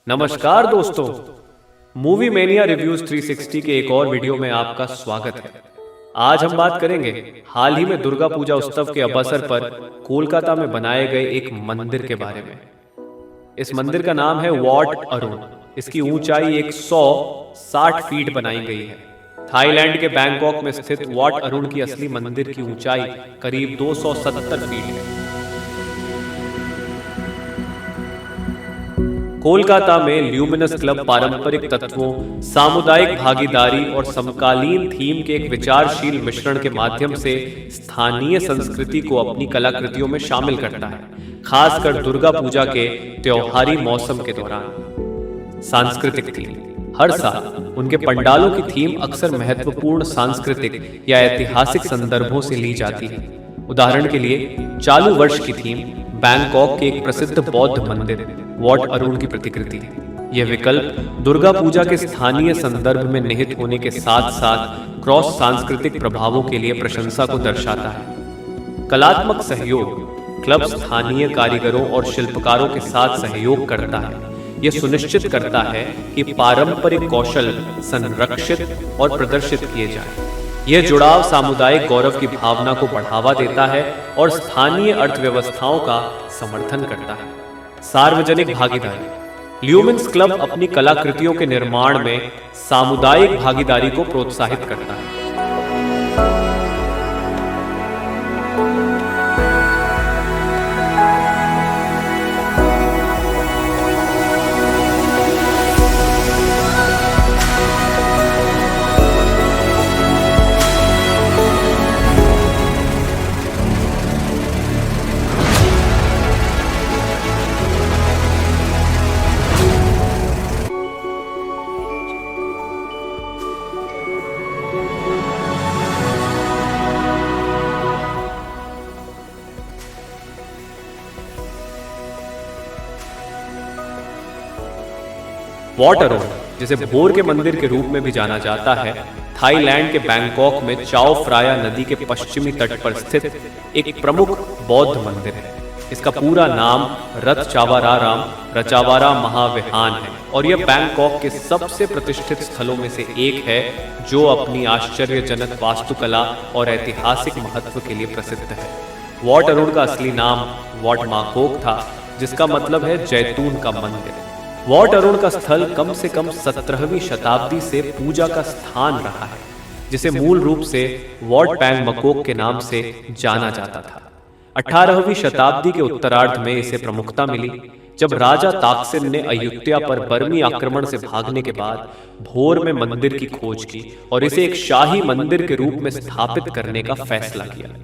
नमस्कार दोस्तों, movie mania reviews 360 के एक और वीडियो में आपका स्वागत है। आज हम बात करेंगे हाल ही में दुर्गा पूजा उत्सव के अवसर पर कोलकाता में बनाए गए एक मंदिर के बारे में। इस मंदिर का नाम है वॉट अरुण। इसकी ऊंचाई 160 फीट बनाई गई है। थाईलैंड के बैंकॉक में स्थित वॉट अरुण की असली मंदिर की ऊंचाई करीब 270 फीट है। कोलकाता में ल्यूमिनस क्लब पारंपरिक तत्वों, सामुदायिक भागीदारी और समकालीन थीम के एक विचारशील मिश्रण के माध्यम से स्थानीय संस्कृति को अपनी कलाकृतियों में शामिल करता है, खासकर दुर्गा पूजा के त्योहारी मौसम के दौरान। सांस्कृतिक थीम हर साल उनके पंडालों की थीम अक्सर महत्वपूर्ण सांस्कृतिक या ऐतिहासिक संदर्भों से ली जाती है। उदाहरण के लिए, चालू वर्ष की थीम बैंकॉक के एक प्रसिद्ध बौद्ध मंदिर वॉट अरुण की प्रतिकृति है। यह विकल्प दुर्गा पूजा के स्थानीय संदर्भ में निहित होने के साथ साथ क्रॉस सांस्कृतिक प्रभावों के लिए प्रशंसा को दर्शाता है। कलात्मक सहयोग क्लब स्थानीय कारीगरों और शिल्पकारों के साथ सहयोग करता है। यह सुनिश्चित करता है कि पारंपरिक कौशल संरक्षित और प्रदर्शित किए जाएं। यह जुड़ाव सामुदायिक गौरव की भावना को बढ़ावा देता है और स्थानीय अर्थव्यवस्थाओं का समर्थन करता है। सार्वजनिक भागीदारी ल्यूमिनस क्लब अपनी कलाकृतियों के निर्माण में सामुदायिक भागीदारी को प्रोत्साहित करता है। वॉट अरुण, जिसे भोर के मंदिर के रूप में भी जाना जाता है, थाईलैंड के बैंकॉक में चाओ फ्राया नदी के पश्चिमी तट पर स्थित एक प्रमुख बौद्ध मंदिर है। इसका पूरा नाम रतचावाराम रचावारा महाविहान है और यह बैंकॉक के सबसे प्रतिष्ठित स्थलों में से एक है, जो अपनी आश्चर्यजनक वास्तुकला और ऐतिहासिक महत्व के लिए प्रसिद्ध है। वॉट अरुण का असली नाम वॉट माकोक था, जिसका मतलब है जैतून का मंदिर। वॉट अरुण का स्थल कम से कम 17वीं शताब्दी से पूजा का स्थान रहा है, जिसे मूल रूप से वॉट पैंग मकोक के नाम से जाना जाता था। 18वीं शताब्दी के उत्तरार्ध में इसे प्रमुखता मिली, जब राजा ताकसिन ने अयुत्या पर बर्मी आक्रमण से भागने के बाद भोर में मंदिर की खोज की और इसे एक शाही मंदिर के रूप में स्थापित करने का फैसला किया।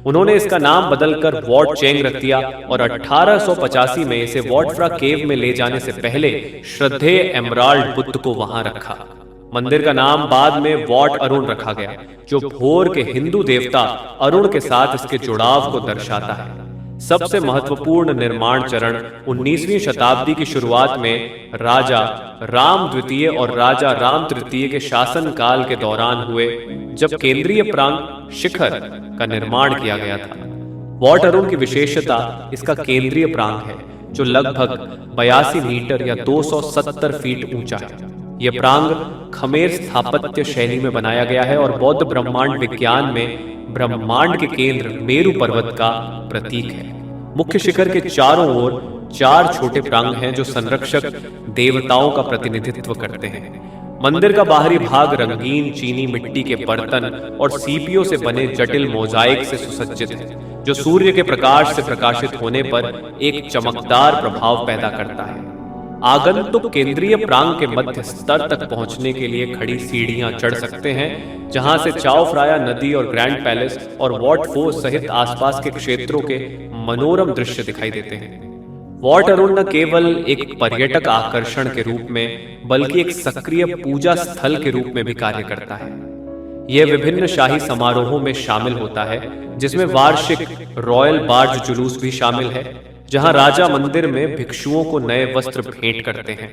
उन्होंने इसका नाम बदलकर वॉट चेंग रख दिया और 1885 में इसे वॉट फ्रा केव में ले जाने से पहले श्रद्धेय एमराल्ड बुद्ध को वहां रखा। मंदिर का नाम बाद में वॉट अरुण रखा गया, जो भोर के हिंदू देवता अरुण के साथ इसके जुड़ाव को दर्शाता है। सबसे महत्वपूर्ण निर्माण चरण 19वीं शताब्दी की शुरुआत में राजा राम द्वितीय और राजा राम तृतीय के शासनकाल के दौरान हुए, जब केंद्रीय प्रांग शिखर का निर्माण किया गया था। वॉट अरुण की विशेषता इसका केंद्रीय प्रांग है, जो लगभग 82 मीटर या 270 फीट ऊंचा है। यह प्रांग खमेर स्थापत्य शैली में बनाया गया है और बौद्ध ब्रह्मांड विज्ञान में ब्रह्मांड के केंद्र मेरु पर्वत का प्रतीक है। मुख्य शिखर के चारों ओर 4 छोटे प्रांग हैं, जो संरक्षक देवताओं का प्रतिनिधित्व करते हैं। मंदिर का बाहरी भाग रंगीन चीनी मिट्टी के बर्तन और सीपियों से बने जटिल मोजाइक से सुसज्जित है, जो सूर्य के प्रकाश से प्रकाशित होने पर एक चमकदार प्रभाव पैदा करता है। आगंतुक केंद्रीय प्रांग के मध्य स्तर तक पहुंचने के लिए खड़ी सीढ़ियां चढ़ सकते हैं, जहां से चाओ फ्राया नदी और ग्रैंड पैलेस और वॉट फो सहित आसपास के क्षेत्रों के मनोरम दृश्य दिखाई देते हैं। वॉट अरुण न केवल एक पर्यटक आकर्षण के रूप में, बल्कि एक सक्रिय पूजा स्थल के रूप में भी कार्य करता है। यह विभिन्न शाही समारोहों में शामिल होता है, जिसमें वार्षिक रॉयल बार्ज जुलूस भी शामिल है, जहां राजा मंदिर में भिक्षुओं को नए वस्त्र भेंट करते हैं।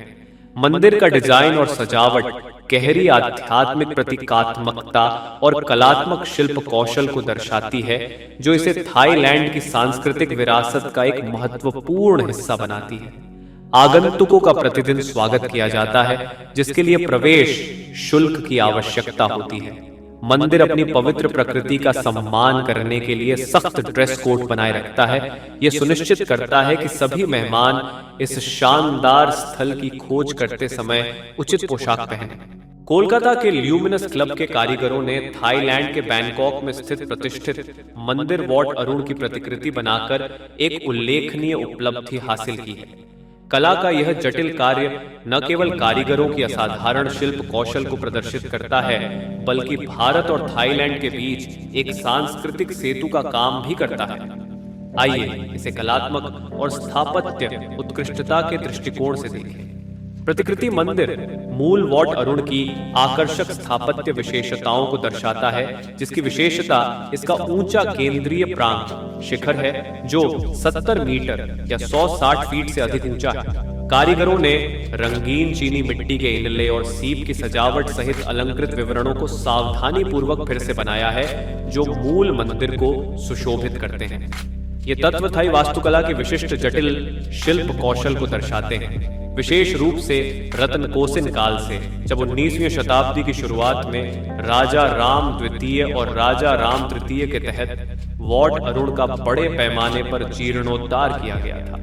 मंदिर का डिजाइन और सजावट गहरी आध्यात्मिक प्रतीकात्मकता और कलात्मक शिल्प कौशल को दर्शाती है, जो इसे थाईलैंड की सांस्कृतिक विरासत का एक महत्वपूर्ण हिस्सा बनाती है। आगंतुकों का प्रतिदिन स्वागत किया जाता है, जिसके लिए प्रवेश शुल्क की आवश्यकता होती है। मंदिर अपनी पवित्र प्रकृति का सम्मान करने के लिए सख्त ड्रेस कोड बनाए रखता है। यह सुनिश्चित करता है कि सभी मेहमान इस शानदार स्थल की खोज करते समय उचित पोशाक पहने। कोलकाता के ल्यूमिनस क्लब के कारीगरों ने थाईलैंड के बैंकॉक में स्थित प्रतिष्ठित मंदिर वॉट अरुण की प्रतिकृति बनाकर एक उल्लेखनीय उपलब्धि हासिल की है। कला का यह जटिल कार्य न केवल कारीगरों की असाधारण शिल्प कौशल को प्रदर्शित करता है, बल्कि भारत और थाईलैंड के बीच एक सांस्कृतिक सेतु का काम भी करता है। आइए इसे कलात्मक और स्थापत्य उत्कृष्टता के दृष्टिकोण से देखें। प्रतिकृति मंदिर मूल वॉट अरुण की आकर्षक स्थापत्य विशेषताओं को दर्शाता है, जिसकी विशेषता इसका ऊंचा केंद्रीय प्रांग शिखर है, जो 70 मीटर या 160 फीट से अधिक ऊंचा है। कारीगरों ने रंगीन चीनी मिट्टी के इनले और सीप की सजावट सहित अलंकृत विवरणों को सावधानी पूर्वक फिर से बनाया है, जो मूल मंदिर को सुशोभित करते हैं। ये तत्व थाई वास्तुकला के विशिष्ट जटिल शिल्प कौशल को दर्शाते हैं, विशेष रूप से रत्नकोसिन काल से, जब 19वीं शताब्दी की शुरुआत में राजा राम द्वितीय और राजा राम तृतीय के तहत वॉट अरुण का बड़े पैमाने पर जीर्णोद्धार किया गया था।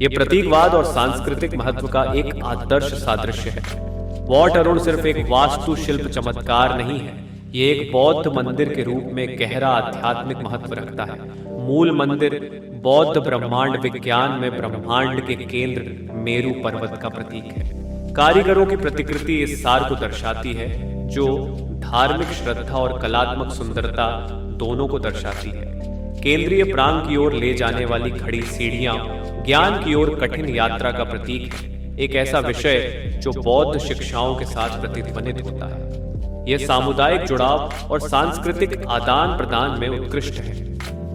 यह प्रतीकवाद और सांस्कृतिक महत्व का एक आदर्श सादृश्य है। वॉट अरुण सिर्फ एक वास्तुशिल्प चमत्कार नहीं है, ये एक बौद्ध मंदिर के रूप में गहरा आध्यात्मिक महत्व रखता है। मूल मंदिर बौद्ध ब्रह्मांड विज्ञान में ब्रह्मांड के केंद्र मेरु पर्वत का प्रतीक है। कारीगरों की प्रतिकृति इस सार को दर्शाती है, जो धार्मिक श्रद्धा और कलात्मक सुंदरता दोनों को दर्शाती है। केंद्रीय प्रांग की ओर ले जाने वाली खड़ी सीढ़ियां ज्ञान की ओर कठिन यात्रा का प्रतीक है, एक ऐसा विषय जो बौद्ध शिक्षाओं के साथ प्रतिध्वनित होता है। यह सामुदायिक जुड़ाव और सांस्कृतिक आदान प्रदान में उत्कृष्ट है।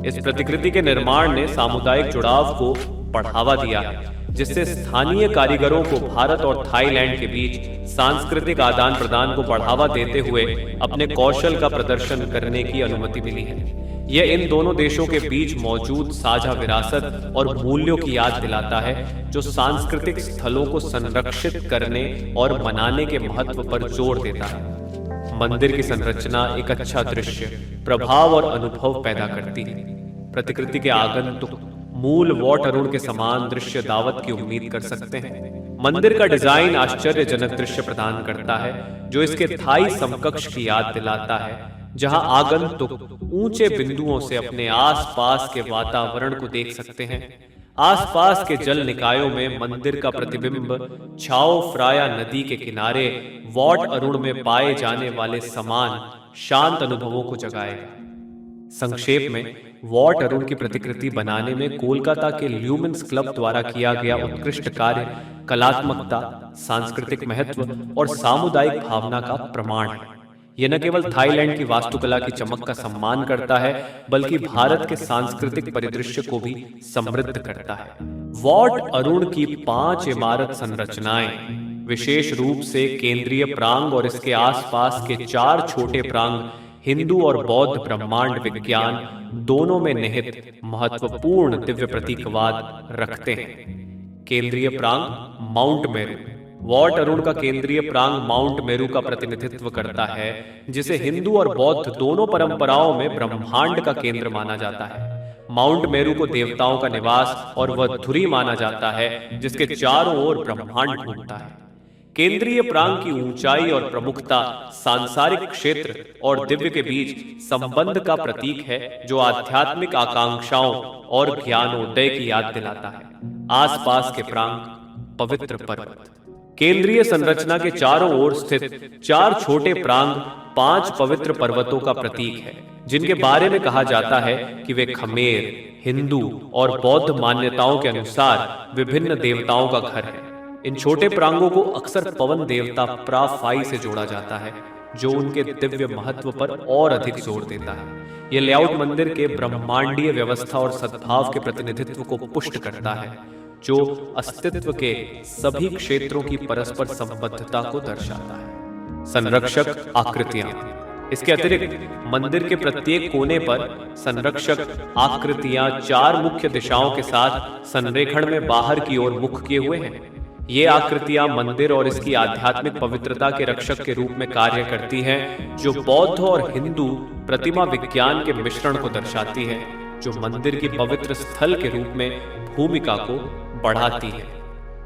इस प्रतिकृति के निर्माण ने सामुदायिक जुड़ाव को बढ़ावा दिया है, जिससे स्थानीय कारीगरों को भारत और थाईलैंड के बीच सांस्कृतिक आदान प्रदान को बढ़ावा देते हुए अपने कौशल का प्रदर्शन करने की अनुमति मिली है। यह इन दोनों देशों के बीच मौजूद साझा विरासत और मूल्यों की याद दिलाता है, जो सांस्कृतिक स्थलों को संरक्षित करने और बनाने के महत्व पर जोर देता है। मंदिर की संरचना एक अच्छा दृश्य, प्रभाव और अनुभव पैदा करती है। प्रतिकृति के आगंतुक मूल वॉट अरुण के समान दृश्य दावत की उम्मीद कर सकते हैं। मंदिर का डिजाइन आश्चर्यजनक दृश्य प्रदान करता है, जो इसके थाई समकक्ष की याद दिलाता है, जहां आगंतुक ऊंचे बिंदुओं से अपने आसपास के वातावरण को देख सकते हैं। आसपास के जल निकायों में मंदिर का प्रतिबिंब छाओ फ्राया नदी के किनारे वॉट अरुण में पाए जाने वाले समान शांत अनुभवों को जगाएगा। संक्षेप में, वॉट अरुण की प्रतिकृति बनाने में कोलकाता के ल्यूमिनस क्लब द्वारा किया गया उत्कृष्ट कार्य कलात्मकता, सांस्कृतिक महत्व और सामुदायिक भावना का प्रमाण है। यह न केवल थाईलैंड की वास्तुकला की चमक का सम्मान करता है, बल्कि भारत के सांस्कृतिक परिदृश्य को भी समृद्ध करता है। वॉट अरुण की 5 इमारत संरचनाएं, विशेष रूप से केंद्रीय प्रांग और इसके आसपास के 4 छोटे प्रांग, हिंदू और बौद्ध ब्रह्मांड विज्ञान दोनों में निहित महत्वपूर्ण दिव्य प्रतीकवाद रखते हैं। केंद्रीय प्रांग माउंट मेरू। वॉट अरुण का केंद्रीय प्रांग माउंट मेरू का प्रतिनिधित्व करता है, जिसे हिंदू और बौद्ध दोनों परंपराओं में ब्रह्मांड का केंद्र माना जाता है। माउंट मेरू को देवताओं का निवास और वह धुरी माना जाता है, जिसके चारों ओर ब्रह्मांड घूमता है। केंद्रीय प्रांग की ऊंचाई और प्रमुखता सांसारिक क्षेत्र और दिव्य के बीच संबंध का प्रतीक है, जो आध्यात्मिक आकांक्षाओं और ज्ञानोदय की याद दिलाता है। आसपास के प्रांग पवित्र पर्वत। केंद्रीय संरचना के चारों ओर स्थित 4 छोटे प्रांग 5 पवित्र पर्वतों का प्रतीक है, जिनके बारे में कहा जाता है कि वे खमेर, हिंदू और बौद्ध मान्यताओं के अनुसार विभिन्न देवताओं का घर है। इन छोटे प्रांगों को अक्सर पवन देवता प्राफाई से जोड़ा जाता है, जो उनके दिव्य महत्व पर और अधिक जोर देता है। यह लेआउट मंदिर के ब्रह्मांडीय व्यवस्था और सद्भाव के प्रतिनिधित्व को पुष्ट करता है, जो अस्तित्व के सभी क्षेत्रों की परस्पर संबद्धता को दर्शाता है। संरक्षक आकृतियां। इसके अतिरिक्त मंदिर के प्रत्येक कोने पर संरक्षक आकृतियां 4 मुख्य दिशाओं के साथ संरेखण में बाहर की ओर मुख किए हुए हैं। ये आकृतियां मंदिर और इसकी आध्यात्मिक पवित्रता के रक्षक के रूप में कार्य करती हैं, जो बौद्ध और हिंदू प्रतिमा विज्ञान के मिश्रण को दर्शाती है, जो मंदिर की पवित्र स्थल के रूप में भूमिका को बढ़ाती है।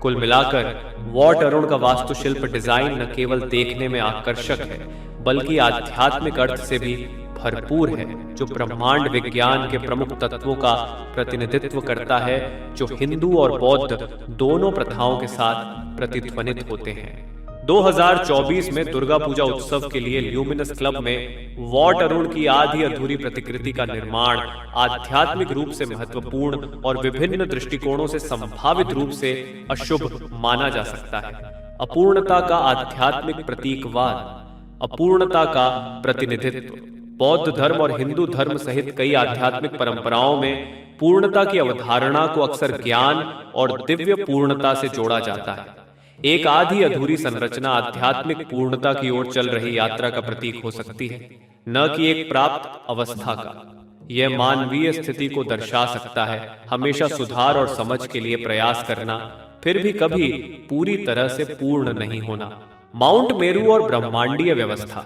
कुल मिलाकर वॉट अरुण का वास्तुशिल्प डिजाइन न केवल देखने में आकर्षक है, बल्कि आध्यात्मिक अर्थ से भी भरपूर है, जो ब्रह्मांड विज्ञान के प्रमुख तत्वों का प्रतिनिधित्व करता है, जो हिंदू और बौद्ध दोनों प्रथाओं के साथ प्रतिध्वनित होते हैं। 2024 में दुर्गा पूजा उत्सव के लिए ल्यूमिनस क्लब में वॉट अरुण की आधी अधूरी प्रतिकृति का निर्माण आध्यात्मिक रूप से महत्वपूर्ण और विभिन्न दृष्टिकोणों से संभावित रूप से अशुभ माना जा सकता है। अपूर्णता का आध्यात्मिक प्रतीकवाद, अपूर्णता का प्रतिनिधित्व। बौद्ध धर्म और हिंदू धर्म सहित कई आध्यात्मिक परंपराओं में पूर्णता की अवधारणा को अक्सर ज्ञान और दिव्य पूर्णता से जोड़ा जाता है। एक आधी अधूरी संरचना आध्यात्मिक पूर्णता की ओर चल रही यात्रा का प्रतीक हो सकती है, न कि एक प्राप्त अवस्था का। यह मानवीय स्थिति को दर्शा सकता है, हमेशा सुधार और समझ के लिए प्रयास करना, फिर भी कभी पूरी तरह से पूर्ण नहीं होना। माउंट मेरू और ब्रह्मांडीय व्यवस्था।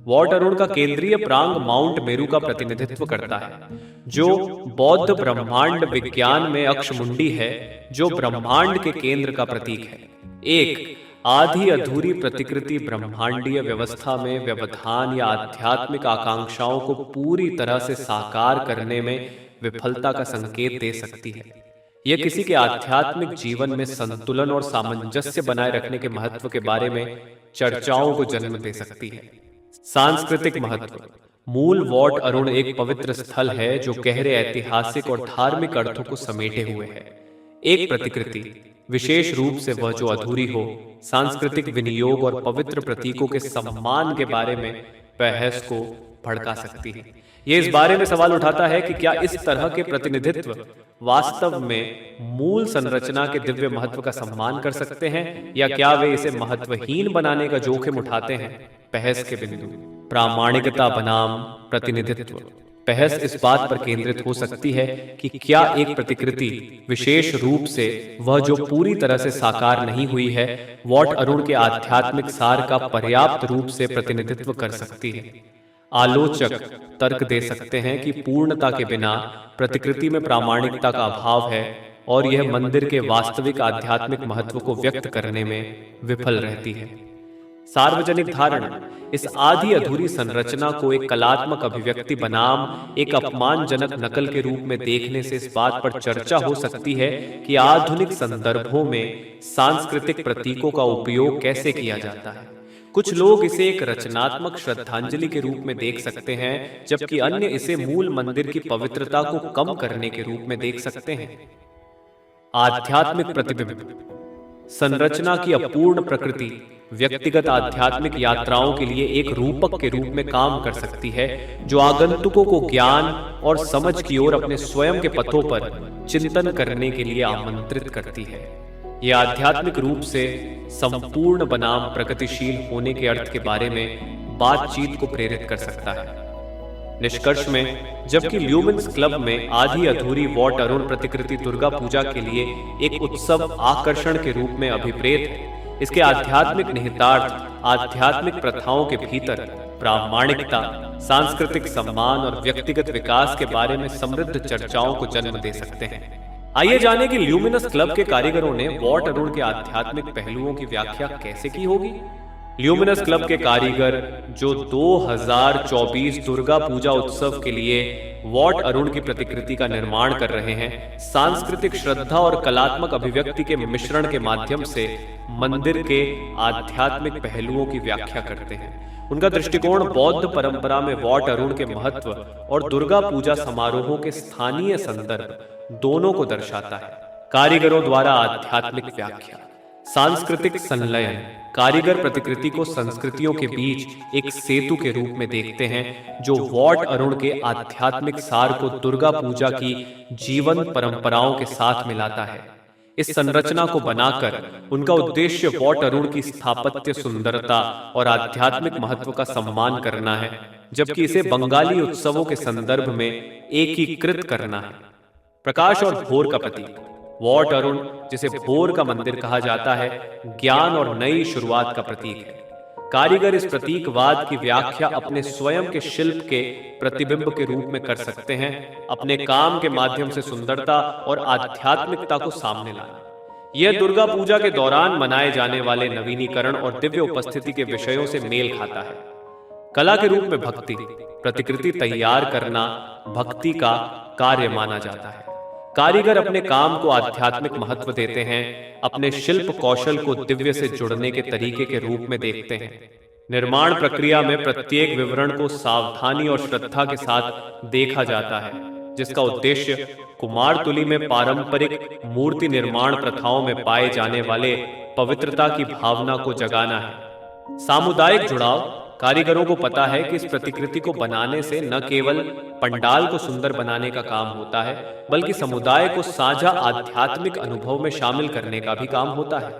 वॉट अरुण का केंद्रीय प्रांग माउंट मेरू का प्रतिनिधित्व करता है, जो बौद्ध ब्रह्मांड विज्ञान में अक्षमुंडी है, जो ब्रह्मांड के केंद्र का प्रतीक है। एक आधी अधूरी प्रतिकृति ब्रह्मांडीय व्यवस्था में व्यवधान या आध्यात्मिक आकांक्षाओं को पूरी तरह से साकार करने में विफलता का संकेत दे सकती है। यह किसी के आध्यात्मिक जीवन में संतुलन और सामंजस्य बनाए रखने के महत्व के बारे में चर्चाओं को जन्म दे सकती है। सांस्कृतिक महत्व। मूल वॉट अरुण एक पवित्र स्थल है, जो गहरे ऐतिहासिक और धार्मिक अर्थों को समेटे हुए है। एक प्रतिकृति, विशेष रूप से वह जो अधूरी हो, सांस्कृतिक विनियोग और पवित्र प्रतीकों के सम्मान के बारे में बहस को भड़का सकती है। यह इस बारे में सवाल उठाता है कि क्या इस तरह के प्रतिनिधित्व वास्तव में मूल संरचना के दिव्य महत्व का सम्मान कर सकते हैं, या क्या वे इसे महत्वहीन बनाने का जोखिम उठाते हैं। बहस के बिंदु। प्रामाणिकता बनाम प्रतिनिधित्व। बहस इस बात पर केंद्रित हो सकती है कि क्या एक प्रतिकृति, विशेष रूप से वह जो पूरी तरह से साकार नहीं हुई है, वॉट अरुण के आध्यात्मिक सार का पर्याप्त रूप से प्रतिनिधित्व कर सकती है। आलोचक तर्क दे सकते हैं कि पूर्णता के बिना प्रतिकृति में प्रामाणिकता का अभाव है, और यह मंदिर के वास्तविक आध्यात्मिक महत्व को व्यक्त करने में विफल रहती है। सार्वजनिक धारणा। इस आधी अधूरी संरचना को एक कलात्मक अभिव्यक्ति बनाम एक अपमानजनक नकल के रूप में देखने से इस बात पर चर्चा हो सकती है कि आधुनिक संदर्भों में सांस्कृतिक प्रतीकों का उपयोग कैसे किया जाता है। कुछ लोग इसे एक रचनात्मक श्रद्धांजलि के रूप में देख सकते हैं, जबकि अन्य इसे मूल मंदिर की पवित्रता को कम करने के रूप में देख सकते हैं। आध्यात्मिक प्रतिबिंब। संरचना की अपूर्ण प्रकृति व्यक्तिगत आध्यात्मिक यात्राओं के लिए एक रूपक के रूप में काम कर सकती है, जो आगंतुकों को ज्ञान और समझ की ओर अपने स्वयं के पथों पर चिंतन करने के लिए आमंत्रित करती है। यह आध्यात्मिक रूप से संपूर्ण बनाम प्रगतिशील होने के अर्थ के बारे में बातचीत को प्रेरित कर सकता है। निष्कर्ष में, जबकि ल्यूमिनस क्लब में आधी अधूरी वॉट अरुण प्रतिकृति दुर्गा पूजा के लिए एक उत्सव आकर्षण के रूप में अभिप्रेत है, इसके आध्यात्मिक निहितार्थ आध्यात्मिक प्रथाओं के भीतर प्रामाणिकता, सांस्कृतिक सम्मान और व्यक्तिगत विकास के बारे में समृद्ध चर्चाओं को जन्म दे सकते हैं। आइए जानें कि ल्यूमिनस क्लब के कारीगरों ने वॉट अरुण के आध्यात्मिक पहलुओं की व्याख्या कैसे की होगी। ल्यूमिनस क्लब के कारीगर, जो 2024 दुर्गा पूजा उत्सव के लिए वॉट अरुण की प्रतिकृति का निर्माण कर रहे हैं, सांस्कृतिक श्रद्धा और कलात्मक अभिव्यक्ति के मिश्रण के माध्यम से मंदिर के आध्यात्मिक पहलुओं की व्याख्या करते हैं। उनका दृष्टिकोण बौद्ध परंपरा में वॉट अरुण के महत्व और दुर्गा पूजा समारोहों के स्थानीय संदर्भ दोनों को दर्शाता है। कारीगरों द्वारा आध्यात्मिक व्याख्या। सांस्कृतिक संलयन। कारीगर प्रतिकृति को संस्कृतियों के बीच एक सेतु के रूप में देखते हैं, जो वॉट अरुण के आध्यात्मिक सार को दुर्गा पूजा की जीवन परंपराओं के साथ मिलाता है। इस संरचना को बनाकर उनका उद्देश्य वॉट अरुण की स्थापत्य सुंदरता और आध्यात्मिक महत्व का सम्मान करना है, जबकि इसे बंगाली उत्सवों के संदर्भ में एकीकृत करना है। प्रकाश और भोर का प्रतीक वॉट अरुण, जिसे भोर का मंदिर कहा जाता है, ज्ञान और नई शुरुआत का प्रतीक है। कारीगर इस प्रतीकवाद की व्याख्या अपने स्वयं के शिल्प के प्रतिबिंब के रूप में कर सकते हैं, अपने काम के माध्यम से सुंदरता और आध्यात्मिकता को सामने लाना। यह दुर्गा पूजा के दौरान मनाए जाने वाले नवीनीकरण और दिव्य उपस्थिति के विषयों से मेल खाता है। कला के रूप में भक्ति प्रतिकृति तैयार करना भक्ति का कार्य माना जाता है। कारीगर अपने काम को आध्यात्मिक महत्व देते हैं, अपने शिल्प कौशल को दिव्य से जुड़ने के तरीके के रूप में देखते हैं। निर्माण प्रक्रिया में प्रत्येक विवरण को सावधानी और श्रद्धा के साथ देखा जाता है, जिसका उद्देश्य कुमारतुली में पारंपरिक मूर्ति निर्माण प्रथाओं में पाए जाने वाले पवित्रता की भावना को जगाना है। सामुदायिक जुड़ाव कारीगरों को पता है कि इस प्रतिकृति को बनाने से न केवल पंडाल को सुंदर बनाने का काम होता है, बल्कि समुदाय को साझा आध्यात्मिक अनुभव में शामिल करने का भी काम होता है।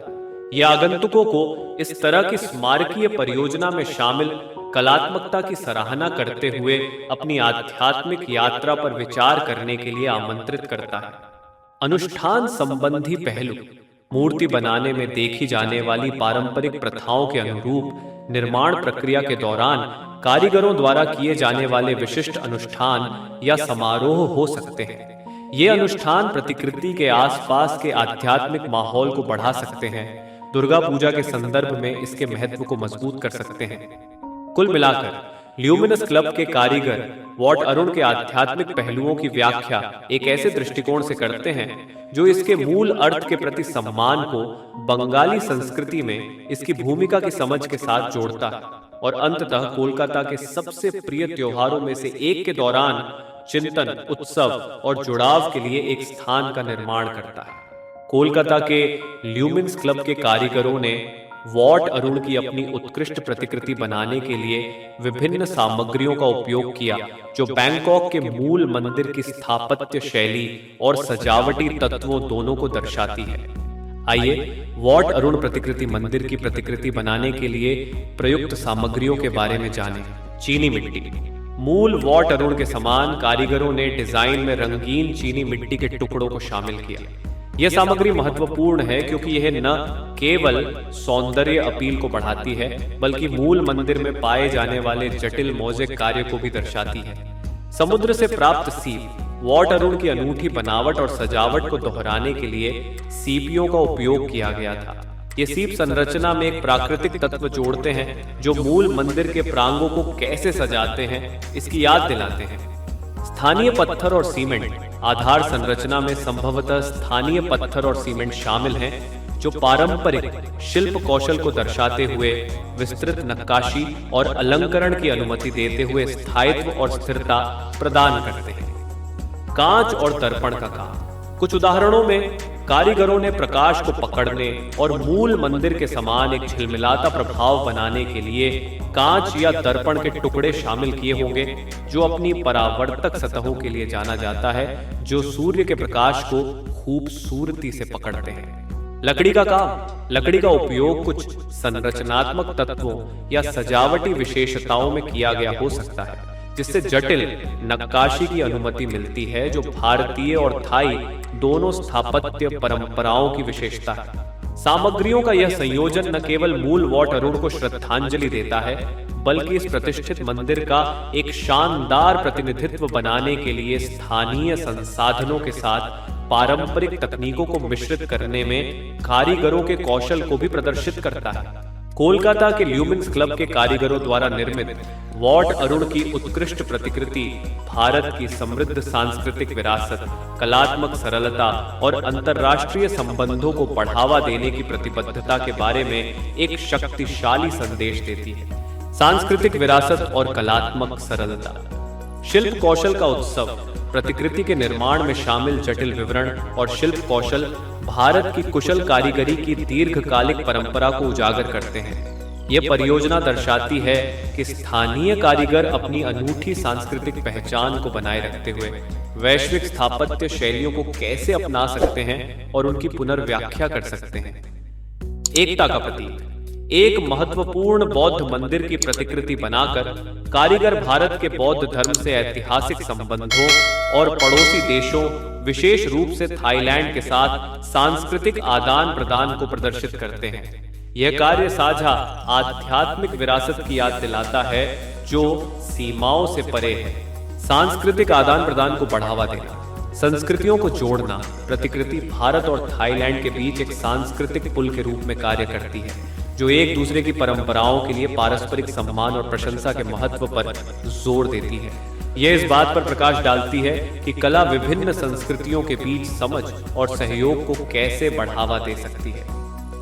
यह आगंतुकों को इस तरह की स्मारकीय परियोजना में शामिल कलात्मकता की सराहना करते हुए अपनी आध्यात्मिक यात्रा पर विचार करने के लिए आमंत्रित करता है। अनुष्ठान संबंधी पहलू मूर्ति बनाने में देखी जाने वाली पारंपरिक प्रथाओं के अनुरूप निर्माण प्रक्रिया के दौरान कारीगरों द्वारा किए जाने वाले विशिष्ट अनुष्ठान या समारोह हो सकते हैं। ये अनुष्ठान प्रतिकृति के आसपास के आध्यात्मिक माहौल को बढ़ा सकते हैं, दुर्गा पूजा के संदर्भ में इसके महत्व को मजबूत कर सकते हैं। कुल मिलाकर ल्यूमिनस क्लब के कारीगर वॉट अरुण के आध्यात्मिक पहलुओं की व्याख्या एक ऐसे दृष्टिकोण से करते हैं जो इसके मूल अर्थ के प्रति सम्मान को बंगाली संस्कृति में इसकी भूमिका की समझ के साथ जोड़ता है और अंततः कोलकाता के सबसे प्रिय त्योहारों में से एक के दौरान चिंतन, उत्सव और जुड़ाव के लिए एक स्थान का निर्माण करता है। कोलकाता के ल्यूमिनस क्लब के कारीगरों ने वॉट अरुण की अपनी उत्कृष्ट प्रतिकृति बनाने के लिए विभिन्न सामग्रियों का उपयोग किया, जो बैंकॉक के मूल मंदिर की स्थापत्य शैली और सजावटी तत्वों दोनों को दर्शाती है। आइए वॉट अरुण प्रतिकृति मंदिर की प्रतिकृति बनाने के लिए प्रयुक्त सामग्रियों के बारे में जानें। चीनी मिट्टी मूल वॉट अरुण के समान कारीगरों ने डिजाइन में रंगीन चीनी मिट्टी के टुकड़ों को शामिल किया। यह सामग्री महत्वपूर्ण है क्योंकि यह न केवल सौंदर्य अपील को बढ़ाती है, बल्कि मूल मंदिर में पाए जाने वाले जटिल मोज़ेक कार्य को भी दर्शाती है। समुद्र से प्राप्त सीप वॉट अरुण की अनूठी बनावट और सजावट को दोहराने के लिए सीपियों का उपयोग किया गया था। ये सीप संरचना में एक प्राकृतिक तत्व जोड़ते हैं जो मूल मंदिर के प्रांगों को कैसे सजाते हैं इसकी याद दिलाते हैं। स्थानीय पत्थर और सीमेंट आधार संरचना में संभवतः स्थानीय पत्थर और सीमेंट शामिल हैं, जो पारंपरिक शिल्प कौशल को दर्शाते हुए विस्तृत नक्काशी और अलंकरण की अनुमति देते हुए स्थायित्व और स्थिरता प्रदान करते हैं। कांच और दर्पण का काम कुछ उदाहरणों में कारीगरों ने प्रकाश को पकड़ने और मूल मंदिर के समान एक झिलमिलाता प्रभाव बनाने के लिए कांच या दर्पण के टुकड़े शामिल किए होंगे, जो अपनी परावर्तक सतहों के लिए जाना जाता है, जो सूर्य के प्रकाश को खूबसूरती से पकड़ते हैं। लकड़ी का काम लकड़ी का उपयोग कुछ संरचनात्मक तत्वों या सजावटी विशेषताओं में किया गया हो सकता है, जिससे जटिल नक्काशी की अनुमति मिलती है, जो भारतीय और थाई दोनों स्थापत्य परंपराओं की विशेषता है। सामग्रियों का यह संयोजन न केवल मूल वॉट अरुण को श्रद्धांजलि देता है, बल्कि इस प्रतिष्ठित मंदिर का एक शानदार प्रतिनिधित्व बनाने के लिए स्थानीय संसाधनों के साथ पारंपरिक तकनीकों को मिश्रित करने में कारीगरों के कौशल को भी प्रदर्शित करता है। कोलकाता के ल्यूमिनस क्लब के कारीगरों द्वारा निर्मित वॉट अरुण की उत्कृष्ट प्रतिकृति भारत की समृद्ध सांस्कृतिक विरासत, कलात्मक सरलता और अंतर्राष्ट्रीय संबंधों को बढ़ावा देने की प्रतिबद्धता के बारे में एक शक्तिशाली संदेश देती है। सांस्कृतिक विरासत और कलात्मक सरलता शिल्प कौशल का उत्सव प्रतिकृति के निर्माण में शामिल जटिल विवरण और शिल्प कौशल भारत की कुशल कारीगरी की दीर्घकालिक परंपरा को उजागर करते हैं। ये परियोजना दर्शाती है कि स्थानीय कारीगर अपनी अनूठी सांस्कृतिक पहचान को बनाए रखते हुए वैश्विक स्थापत्य शैलियों को कैसे अपना सकते हैं और उनकी पुनर्व्याख्या कर सकते हैं। एकता का प्रतीक, एक महत्वपूर्ण बौद्ध मंदिर की प्रतिकृति बनाकर कारीगर भारत के बौद्ध धर्म से ऐतिहासिक संबंधों और पड़ोसी देशों, विशेष रूप से थाईलैंड के साथ सांस्कृतिक आदान प्रदान को प्रदर्शित करते हैं। यह कार्य साझा आध्यात्मिक विरासत की याद दिलाता है जो सीमाओं से परे है। सांस्कृतिक आदान प्रदान को बढ़ावा देना, संस्कृतियों को जोड़ना। प्रतिकृति भारत और थाईलैंड के बीच एक सांस्कृतिक पुल के रूप में कार्य करती है, जो एक दूसरे की परंपराओं के लिए पारस्परिक सम्मान और प्रशंसा के महत्व पर जोर देती है। यह इस बात पर प्रकाश डालती है कि कला विभिन्न संस्कृतियों के बीच समझ और सहयोग को कैसे बढ़ावा दे सकती है।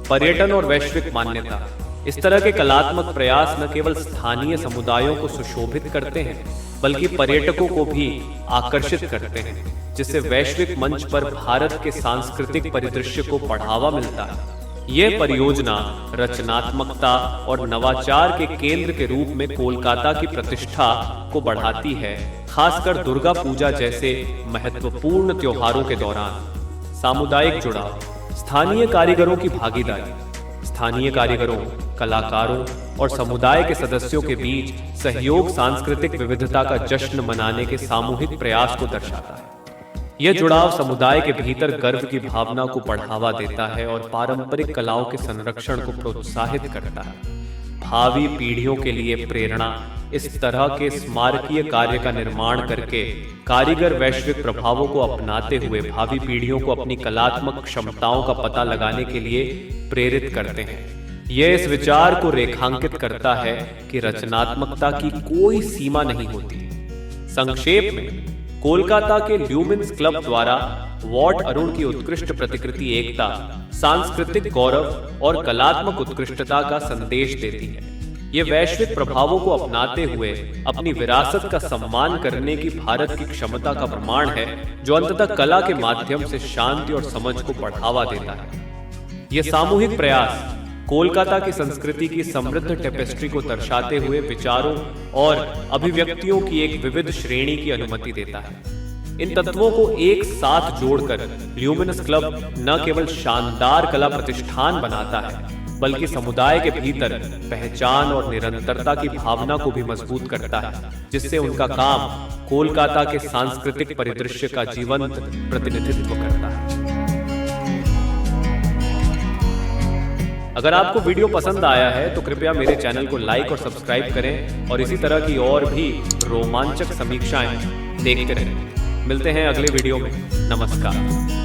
पर्यटन और वैश्विक मान्यता, इस तरह के कलात्मक प्रयास न केवल स्थानीय समुदायों को सुशोभित करते हैं, बल्कि पर्यटकों को भी आकर्षित करते हैं, जिससे वैश्विक मंच पर भारत के सांस्कृतिक परिदृश्य को बढ़ावा मिलता है। यह परियोजना रचनात्मकता और नवाचार के केंद्र के रूप में कोलकाता की प्रतिष्ठा को बढ़ाती है, खासकर दुर्गा पूजा जैसे महत्वपूर्ण त्योहारों के दौरान। सामुदायिक जुड़ाव, स्थानीय कारीगरों की भागीदारी, स्थानीय कारीगरों, कलाकारों और समुदाय के सदस्यों के बीच सहयोग सांस्कृतिक विविधता का जश्न मनाने के सामूहिक प्रयास को दर्शाता है। यह जुड़ाव समुदाय के भीतर गर्व की भावना को बढ़ावा देता है और पारंपरिक कलाओं के संरक्षण को प्रोत्साहित करता है। भावी पीढ़ियों के लिए प्रेरणा, इस तरह के स्मारकीय कार्य का निर्माण करके कारीगर वैश्विक प्रभावों को अपनाते हुए भावी पीढ़ियों को अपनी कलात्मक क्षमताओं का पता लगाने के लिए प्रेरित करते हैं। यह इस विचार को रेखांकित करता है कि रचनात्मकता की कोई सीमा नहीं होती। संक्षेप में, कोलकाता के ल्यूमिन्स क्लब द्वारा वॉट अरुण की उत्कृष्ट प्रतिकृति एकता, सांस्कृतिक गौरव और कलात्मक उत्कृष्टता का संदेश देती है। ये वैश्विक प्रभावों को अपनाते हुए अपनी विरासत का सम्मान करने की भारत की क्षमता का प्रमाण है, जो अंततः कला के माध्यम से शांति और समझ को बढ़ावा देता है। यह सामूहिक प्रयास कोलकाता की संस्कृति की समृद्ध टेपेस्ट्री को दर्शाते हुए विचारों और अभिव्यक्तियों की एक विविध श्रेणी की अनुमति देता है। इन तत्वों को एक साथ जोड़कर ल्यूमिनस क्लब न केवल शानदार कला प्रतिष्ठान बनाता है, बल्कि समुदाय के भीतर पहचान और निरंतरता की भावना को भी मजबूत करता है, जिससे उनका काम कोलकाता के सांस्कृतिक परिदृश्य का जीवंत प्रतिनिधित्व करता है। अगर आपको वीडियो पसंद आया है तो कृपया मेरे चैनल को लाइक और सब्सक्राइब करें और इसी तरह की और भी रोमांचक समीक्षाएं देखते रहें। मिलते हैं अगले वीडियो में। नमस्कार।